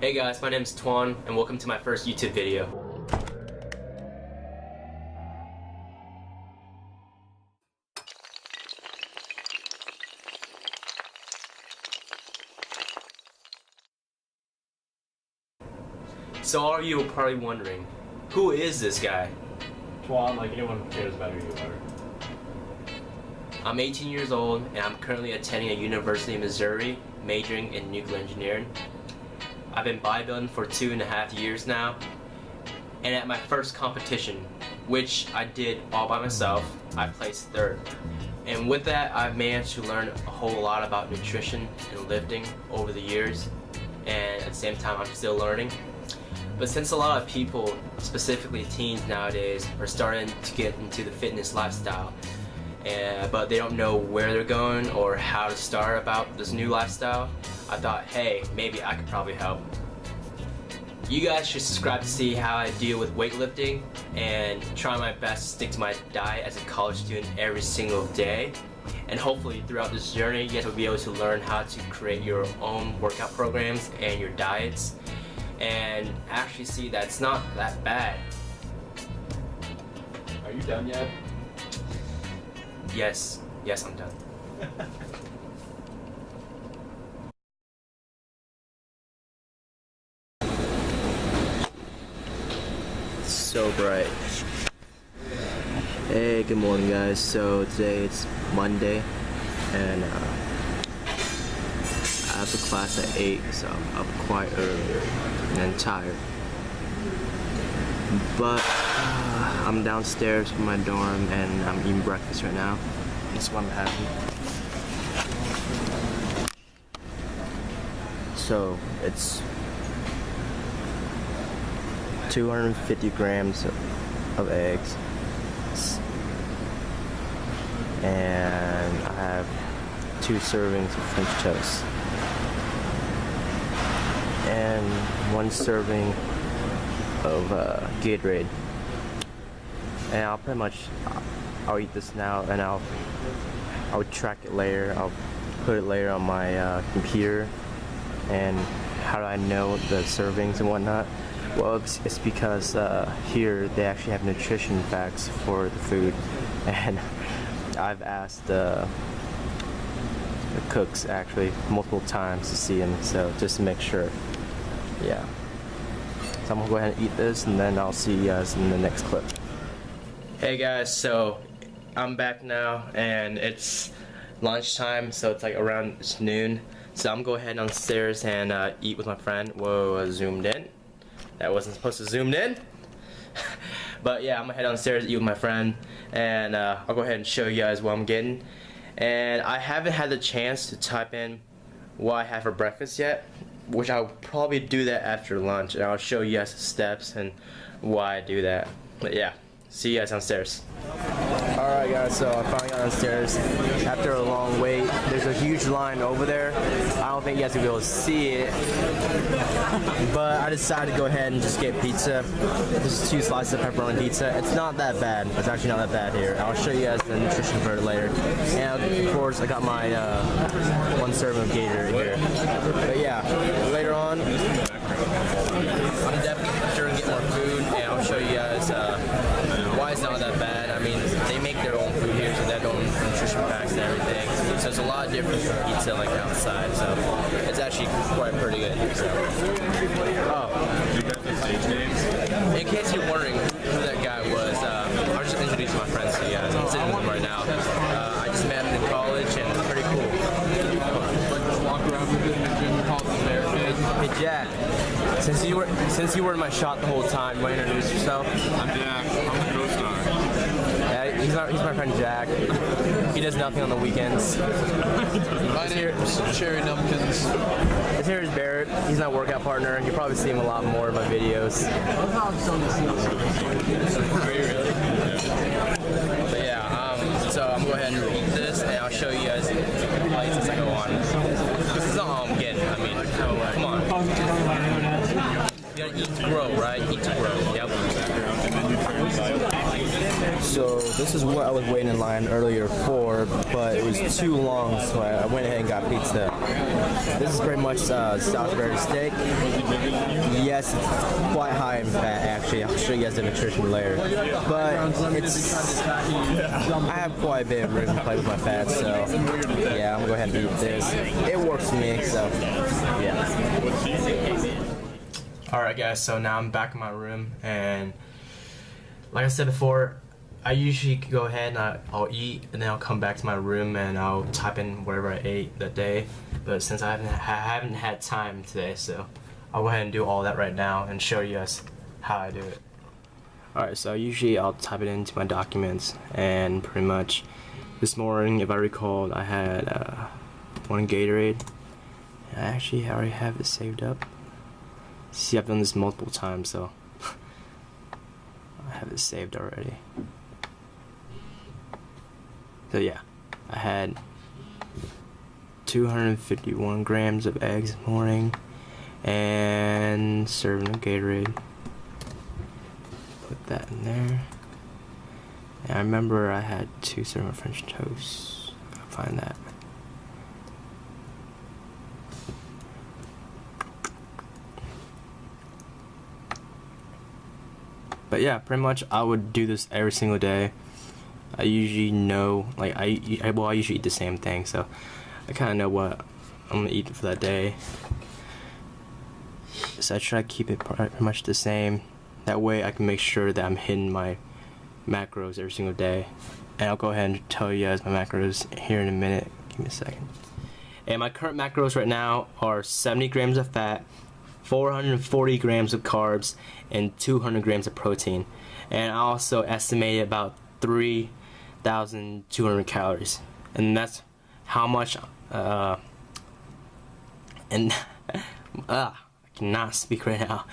Hey guys, my name is Tuan, and welcome to my first YouTube video. So all of you are probably wondering, who is this guy? Tuan, like anyone cares about who you are. I'm 18 years old, and I'm currently attending a university in Missouri, majoring in nuclear engineering. I've been bodybuilding for 2.5 years now, and at my first competition, which I did all by myself, I placed third. And with that, I've managed to learn a whole lot about nutrition and lifting over the years, and at the same time, I'm still learning. But since a lot of people, specifically teens nowadays, are starting to get into the fitness lifestyle, but they don't know where they're going or how to start about this new lifestyle, I thought, hey, maybe I could probably help. You guys should subscribe to see how I deal with weightlifting and try my best to stick to my diet as a college student every single day. And hopefully throughout this journey, you guys will be able to learn how to create your own workout programs and your diets and actually see that it's not that bad. Are you done yet? Yes, I'm done. So bright. Hey, good morning guys. So today it's Monday and I have a class at 8, so I'm up quite early and tired. But I'm downstairs from my dorm and I'm eating breakfast right now. That's what I'm having. So it's 250 grams of eggs, and I have 2 servings of French toast, and 1 serving of Gatorade. And I'll eat this now, and I'll track it later. I'll put it later on my computer. And how do I know the servings and whatnot? Well, it's because here they actually have nutrition facts for the food, and I've asked the cooks actually multiple times to see them, so just to make sure. Yeah. So I'm gonna go ahead and eat this, and then I'll see you guys in the next clip. Hey guys, so I'm back now, and it's lunchtime, so it's like it's noon. So I'm gonna go ahead downstairs and eat with my friend. Whoa, I zoomed in. That wasn't supposed to zoom in. But yeah, I'm gonna head downstairs, eat with my friend, and I'll go ahead and show you guys what I'm getting. And I haven't had the chance to type in what I had for breakfast yet, which I'll probably do that after lunch, and I'll show you guys the steps and why I do that. But yeah, see you guys downstairs. Alright guys, so I finally got downstairs after a long wait. There's a huge line over there. I don't think you guys will be able to see it, but I decided to go ahead and just get pizza. Just 2 slices of pepperoni pizza. It's not that bad. It's actually not that bad here. I'll show you guys the nutrition for it later. And of course I got my 1 serving of Gatorade here. But yeah, later on I'm definitely sure to get more food, and I'll show you guys why it's not that bad. I mean, they make their own food here, so they have their own nutrition packs and everything. So it's a lot different from pizza like outside. So it's actually quite pretty good. So. In case you're wondering who that guy was, I'll just introduce my friends to you guys. I'm sitting with them right now. I just met him in college, and it's pretty cool. Hey Jack, since you were in my shot the whole time, you want to introduce yourself? I'm Jack. I'm the co-star. Yeah, he's my friend Jack. He does nothing on the weekends. My name is Cherry Numpkins. This here is Barrett. He's my workout partner. You probably see him a lot more in my videos. But yeah, so I'm gonna go ahead and eat this, and I'll show you guys lights as I go on. This is not all I'm getting. I mean, come on. You gotta eat to grow, right? Eat to grow. Yep. So this is what I was waiting in line earlier for, but it was too long, so I went ahead and got pizza. This is pretty much Salisbury steak, yes, it's quite high in fat actually. I'll show you guys the nutrition later. But it's, I have quite a bit of room to play with my fat, so yeah, I'm gonna go ahead and eat this. It works for me, so yeah. Alright guys, so now I'm back in my room, and like I said before, I usually go ahead and I'll eat, and then I'll come back to my room and I'll type in whatever I ate that day. But since I haven't had time today, so I'll go ahead and do all that right now and show you guys how I do it. Alright, so usually I'll type it into my documents, and pretty much this morning, if I recall, I had one Gatorade. And I actually already have it saved up. See, I've done this multiple times, so I have it saved already. So yeah, I had 251 grams of eggs this morning and serving of Gatorade. Put that in there. And I remember I had 2 servings of French toast. Gotta find that. But yeah, pretty much I would do this every single day. I usually know, like I usually eat the same thing, so I kind of know what I'm gonna eat for that day. So I try to keep it pretty much the same. That way I can make sure that I'm hitting my macros every single day. And I'll go ahead and tell you guys my macros here in a minute. Give me a second. And my current macros right now are 70 grams of fat, 440 grams of carbs, and 200 grams of protein. And I also estimated about 3,200 calories. And that's how much, I cannot speak right now.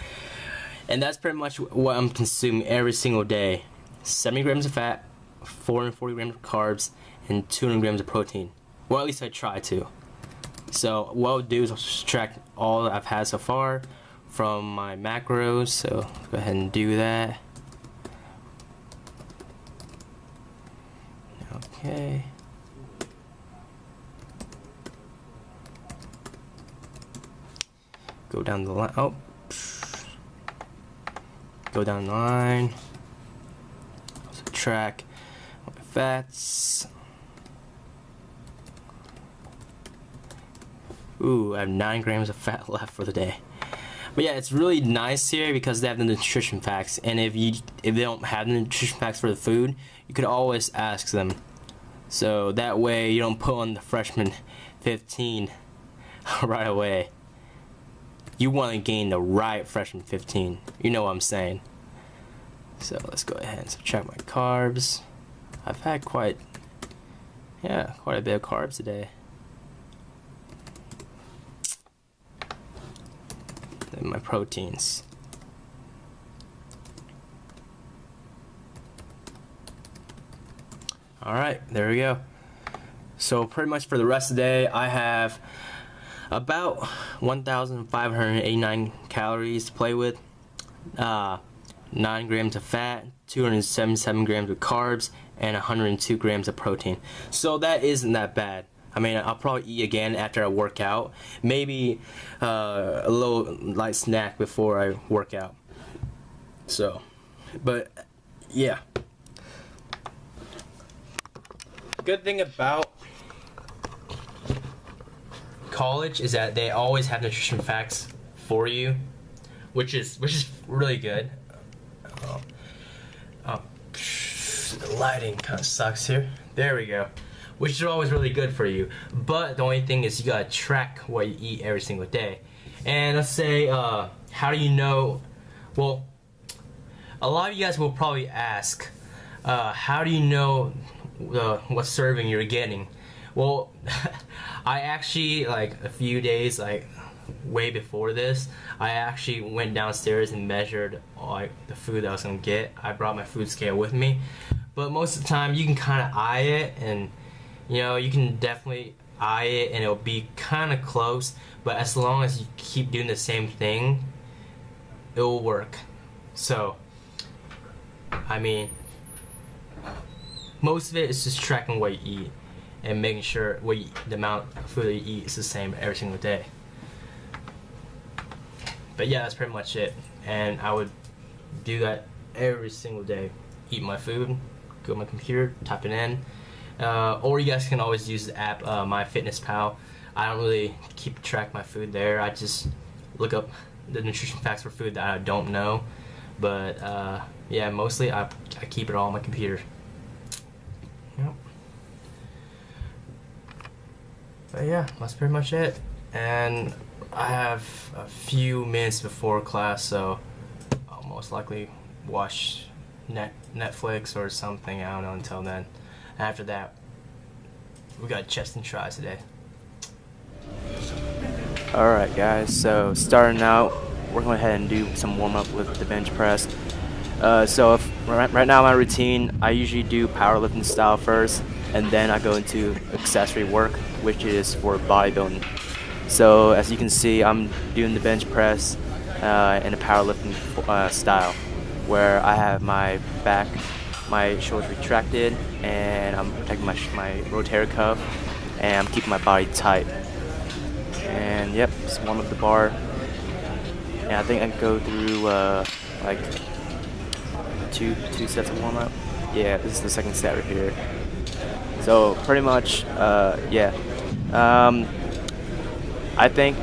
And that's pretty much what I'm consuming every single day. 70 grams of fat, 440 grams of carbs, and 200 grams of protein. Well, at least I try to. So what I'll do is I'll subtract all that I've had so far from my macros. So go ahead and do that. Okay. Go down the line. Oh. Go down the line. Subtract my fats. Ooh, I have 9 grams of fat left for the day. But yeah, it's really nice here because they have the nutrition facts, and if they don't have the nutrition facts for the food, you could always ask them. So that way you don't put on the freshman 15 right away. You want to gain the right freshman 15. You know what I'm saying. So let's go ahead and subtract my carbs. I've had quite a bit of carbs today. And my proteins. Alright, there we go. So pretty much for the rest of the day, I have about 1,589 calories to play with, 9 grams of fat, 277 grams of carbs, and 102 grams of protein. So that isn't that bad. I mean, I'll probably eat again after I work out. Maybe a little light snack before I work out. So, but yeah. Good thing about college is that they always have nutrition facts for you, which is really good. The lighting kind of sucks here. There we go. Which is always really good for you. But the only thing is you gotta track what you eat every single day. And let's say, how do you know? Well, a lot of you guys will probably ask, how do you know what serving you're getting? Well, I actually, like a few days, like way before this, I actually went downstairs and measured like the food that I was gonna get. I brought my food scale with me, but most of the time you can kind of eye it, and you know, you can definitely eye it and it'll be kind of close, but as long as you keep doing the same thing, it will work. So I mean, most of it is just tracking what you eat and making sure the amount of food that you eat is the same every single day. But yeah, that's pretty much it. And I would do that every single day. Eat my food, go to my computer, type it in. Or you guys can always use the app, MyFitnessPal. I don't really keep track of my food there. I just look up the nutrition facts for food that I don't know. But yeah, mostly I keep it all on my computer. Yep. But yeah, that's pretty much it. And I have a few minutes before class, so I'll most likely watch Netflix or something. I don't know until then. After that, we got chest and tries today. Alright guys, so starting out, we're going ahead and do some warm-up with the bench press. So right now my routine, I usually do powerlifting style first, and then I go into accessory work, which is for bodybuilding. So as you can see, I'm doing the bench press in a powerlifting style, where I have my back, my shoulders retracted, and I'm protecting my rotator cuff, and I'm keeping my body tight. And yep, just warm up the bar. And I think I can go through like two sets of warm up. Yeah, this is the second set right here. So pretty much, yeah. I think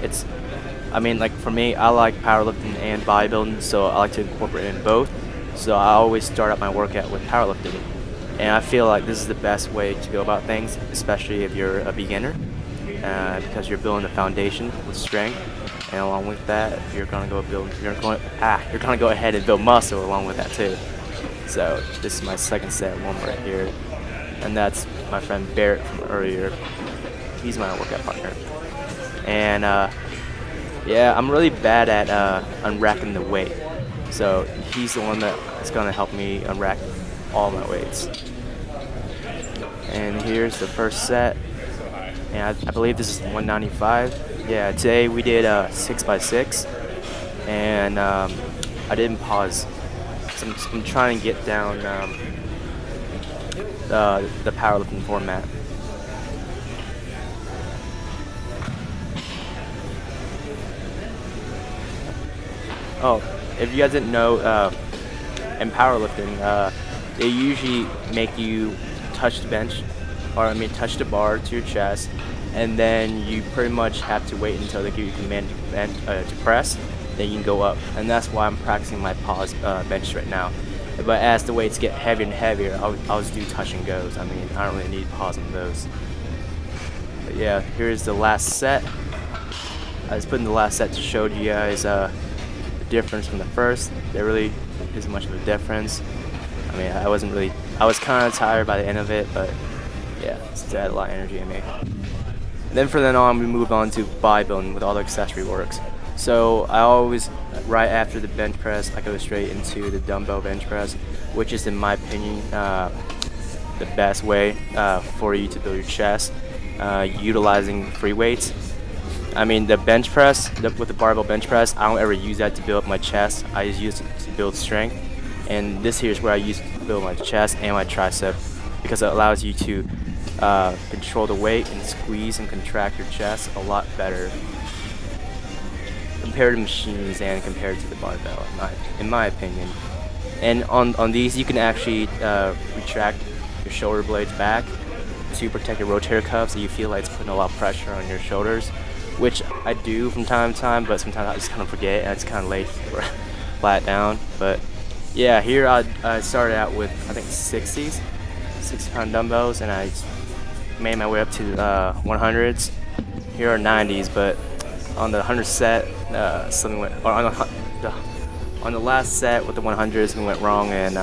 I mean, like for me, I like powerlifting and bodybuilding, so I like to incorporate in both. So I always start out my workout with powerlifting. And I feel like this is the best way to go about things, especially if you're a beginner, because you're building a foundation with strength, and along with that, you're gonna go ahead and build muscle along with that too. So this is my second set one right here, and that's my friend Barrett from earlier. He's my workout partner, and yeah, I'm really bad at unracking the weight, so he's the one that's gonna help me unrack all my weights. And here's the first set, and I believe this is 195. Yeah, today we did 6x6, and I didn't pause. So I'm trying to get down the powerlifting format. Oh, if you guys didn't know, in powerlifting, they usually make you touch the bench, or I mean touch the bar to your chest, and then you pretty much have to wait until they give you command to press, then you can go up. And that's why I'm practicing my pause bench right now. But as the weights get heavier and heavier, I'll just do touch and goes. I mean, I don't really need pause on those. But yeah, here's the last set. I just put in the last set to show you guys the difference from the first. There really isn't much of a difference. I mean, I was kind of tired by the end of it, but yeah, it still had a lot of energy in me. And then from then on, we moved on to bodybuilding with all the accessory works. So I always, right after the bench press, I go straight into the dumbbell bench press, which is, in my opinion, the best way for you to build your chest, utilizing free weights. I mean, the bench press, with the barbell bench press, I don't ever use that to build up my chest. I just use it to build strength. And this here is where I use it to build my chest and my tricep, because it allows you to control the weight and squeeze and contract your chest a lot better compared to machines and compared to the barbell, in my opinion. And on these, you can actually retract your shoulder blades back to protect your rotator cuff, so you feel like it's putting a lot of pressure on your shoulders, which I do from time to time, but sometimes I just kind of forget and I just kind of lay flat down. But yeah, here I started out with, I think, 60-pound dumbbells, and I made my way up to 100s. Here are 90s, but on the 100 set, something went, or on the last set with the 100s, something went wrong, and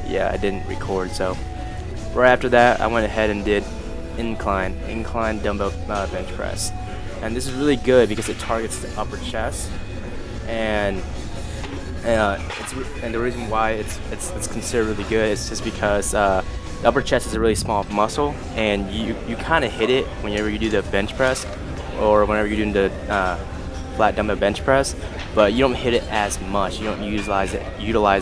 yeah, I didn't record. So right after that, I went ahead and did incline dumbbell bench press, and this is really good because it targets the upper chest, and the reason why it's considered really good is just because the upper chest is a really small muscle, and you kind of hit it whenever you do the bench press, or whenever you're doing the flat dumbbell bench press, but you don't hit it as much. You don't utilize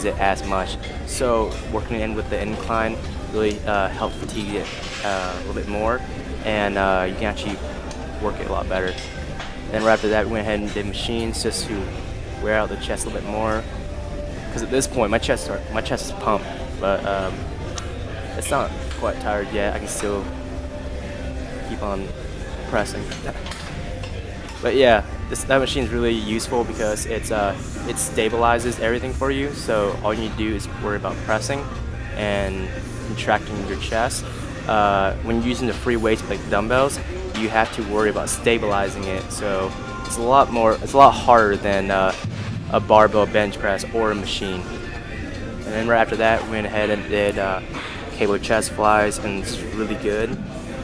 it as much. So working in with the incline really helps fatigue it a little bit more, and you can actually work it a lot better. Then right after that, we went ahead and did machines just to wear out the chest a little bit more. Because at this point, my chest is pumped, but it's not quite tired yet. I can still keep on pressing. But yeah, that machine is really useful because it stabilizes everything for you. So all you need to do is worry about pressing and contracting your chest. When you're using the free weights like dumbbells, you have to worry about stabilizing it. So it's a lot harder than a barbell bench press or a machine. And then right after that, we went ahead and did cable chest flies, and it's really good.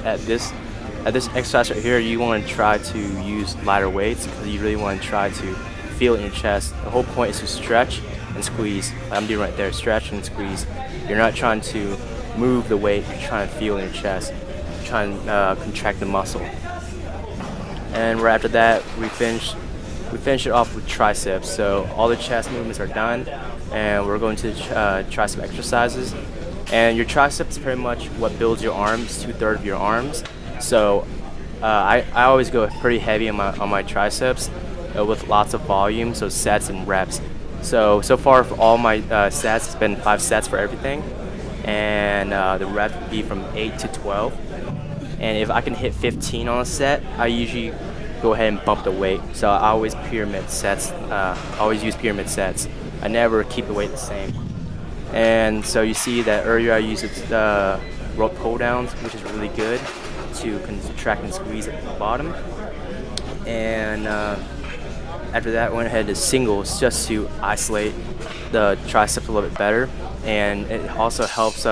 At this exercise right here, you want to try to use lighter weights because you really want to try to feel it in your chest. The whole point is to stretch and squeeze. Like I'm doing right there, stretch and squeeze. You're not trying to move the weight, you're trying to feel it in your chest. You're trying to contract the muscle. And right after that, we finish it off with triceps. So all the chest movements are done, and we're going to tricep exercises. And your triceps is pretty much what builds your arms, 2/3 of your arms. So I always go pretty heavy on my triceps with lots of volume, so sets and reps. So far for all my sets, it's been 5 sets for everything, and the reps would be from 8 to 12. And if I can hit 15 on a set, I usually go ahead and bump the weight. So I always pyramid sets. Always use pyramid sets. I never keep the weight the same. And so you see that earlier I used rope pull downs, which is really good to contract and squeeze at the bottom. And after that, I went ahead to singles just to isolate the triceps a little bit better. And it also helps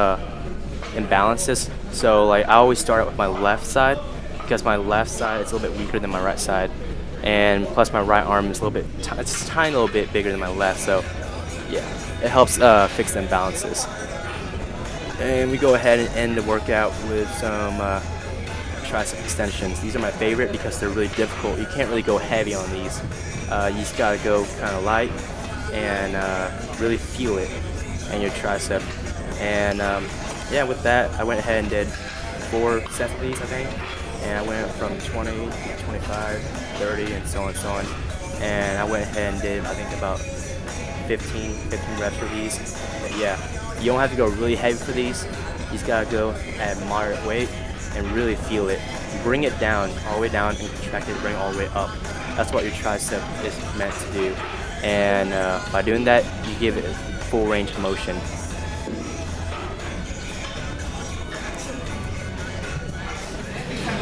imbalance this. So like I always start out with my left side because my left side is a little bit weaker than my right side, and plus my right arm is it's a tiny little bit bigger than my left. So yeah, it helps fix the imbalances. And we go ahead and end the workout with some tricep extensions. These are my favorite because they're really difficult. You can't really go heavy on these. You just gotta go kind of light and really feel it in your tricep. And yeah, with that, I went ahead and did 4 sets of these, I think. And I went from 20 to 25, 30, and so on and so on. And I went ahead and did, I think, about 15 reps for these. But yeah, you don't have to go really heavy for these. You just gotta go at moderate weight and really feel it. Bring it down, all the way down, and contract it, bring it all the way up. That's what your tricep is meant to do. And by doing that, you give it full range of motion.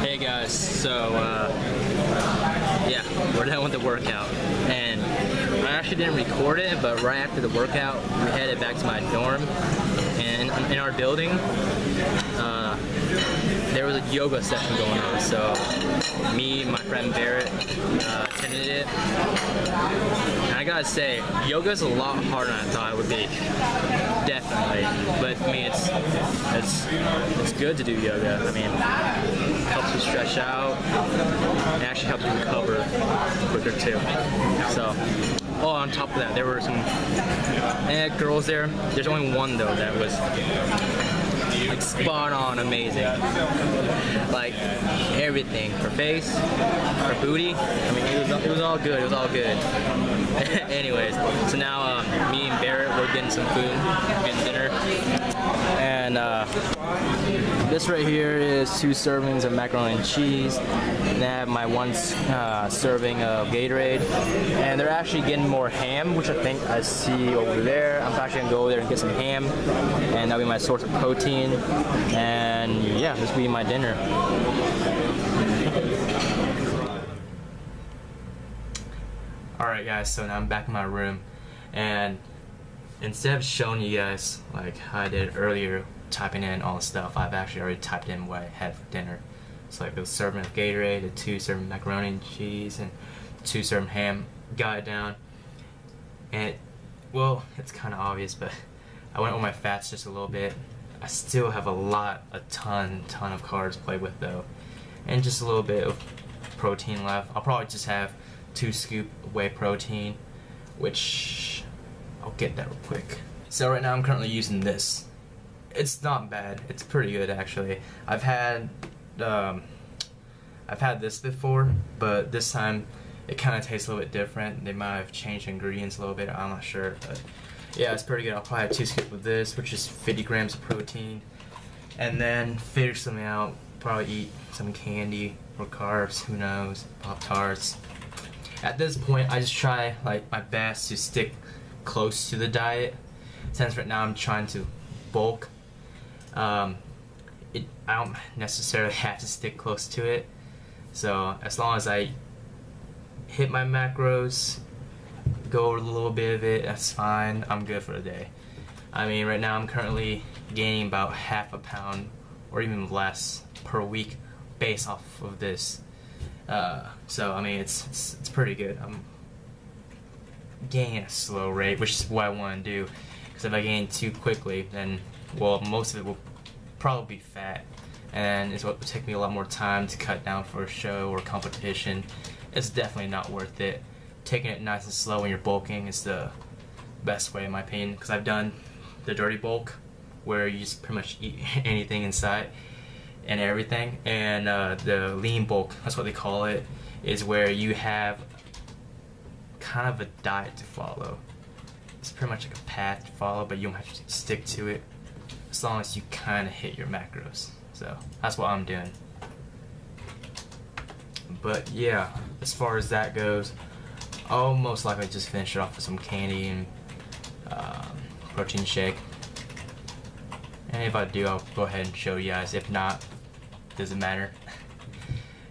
Hey guys, so yeah, we're done with the workout, and I actually didn't record it, but right after the workout, we headed back to my dorm, and in our building, there was a yoga session going on, so me and my friend Barrett attended it, and I gotta say, yoga is a lot harder than I thought it would be, definitely, but I mean, it's good to do yoga. I mean, it helps you stretch out, and actually helps you recover quicker too, so. Oh, on top of that, there were some girls there. There's only one though that was like spot on amazing. Like everything, her face, her booty. I mean, it was all good. It was all good. Anyways, so now me and Barrett, we're getting some food, getting dinner, and this right here is 2 servings of macaroni and cheese. And I have my 1 serving of Gatorade, and they're actually getting more ham, which I think I see over there. I'm actually gonna go there and get some ham, and that'll be my source of protein. And yeah, this will be my dinner. Alright guys, so now I'm back in my room, and instead of showing you guys like how I did earlier, typing in all the stuff, I've actually already typed in what I had for dinner. So like a serving of Gatorade, a 2 serving macaroni and cheese, and 2 serving ham. Got it down, and well, it's kind of obvious, but I went over my fats just a little bit. I still have a ton of carbs to play with though, and just a little bit of protein left. I'll probably just have 2 scoop whey protein, which I'll get that real quick. So right now I'm currently using this. It's not bad. It's pretty good actually. I've had this before, but this time it kind of tastes a little bit different. They might have changed ingredients a little bit. I'm not sure, but yeah, it's pretty good. I'll probably have 2 scoops of this, which is 50 grams of protein, and then figure something out. Probably eat some candy or carbs. Who knows? Pop-Tarts. At this point, I just try like my best to stick close to the diet. Since right now I'm trying to bulk, I don't necessarily have to stick close to it. So as long as I hit my macros, go over a little bit of it, that's fine. I'm good for the day. I mean, right now I'm currently gaining about half a pound or even less per week based off of this. So I mean, it's pretty good. I'm gaining at a slow rate, which is what I want to do. Because if I gain too quickly, then well, most of it will probably be fat, and it's what will take me a lot more time to cut down for a show or competition. It's definitely not worth it. Taking it nice and slow when you're bulking is the best way in my opinion, because I've done the dirty bulk where you just pretty much eat anything inside and everything, and the lean bulk, that's what they call it, is where you have kind of a diet to follow. It's pretty much like a path to follow, but you don't have to stick to it as long as you kind of hit your macros. So that's what I'm doing. But yeah, as far as that goes, I'll most likely just finish it off with some candy and protein shake. And if I do, I'll go ahead and show you guys. If not, doesn't matter.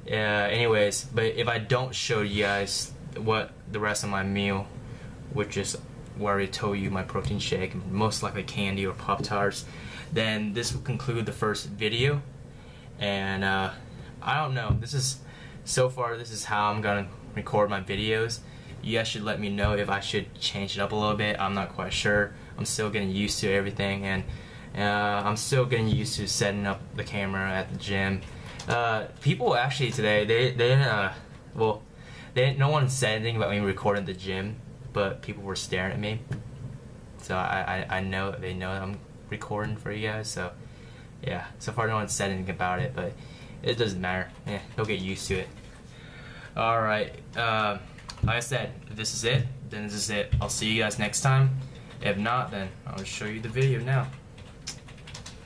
Anyways, but if I don't show you guys what the rest of my meal, which is where I already told you my protein shake, most likely candy or Pop-Tarts, then this will conclude the first video. And I don't know, so far this is how I'm gonna record my videos. You guys should let me know if I should change it up a little bit. I'm not quite sure. I'm still getting used to everything, and I'm still getting used to setting up the camera at the gym. People actually today, no one said anything about me recording at the gym, but people were staring at me. So I know that they know that I'm recording for you guys. So yeah, so far no one said anything about it, but it doesn't matter. Yeah, they'll get used to it. Alright, like I said, if this is it, then this is it. I'll see you guys next time. If not, then I'll show you the video now.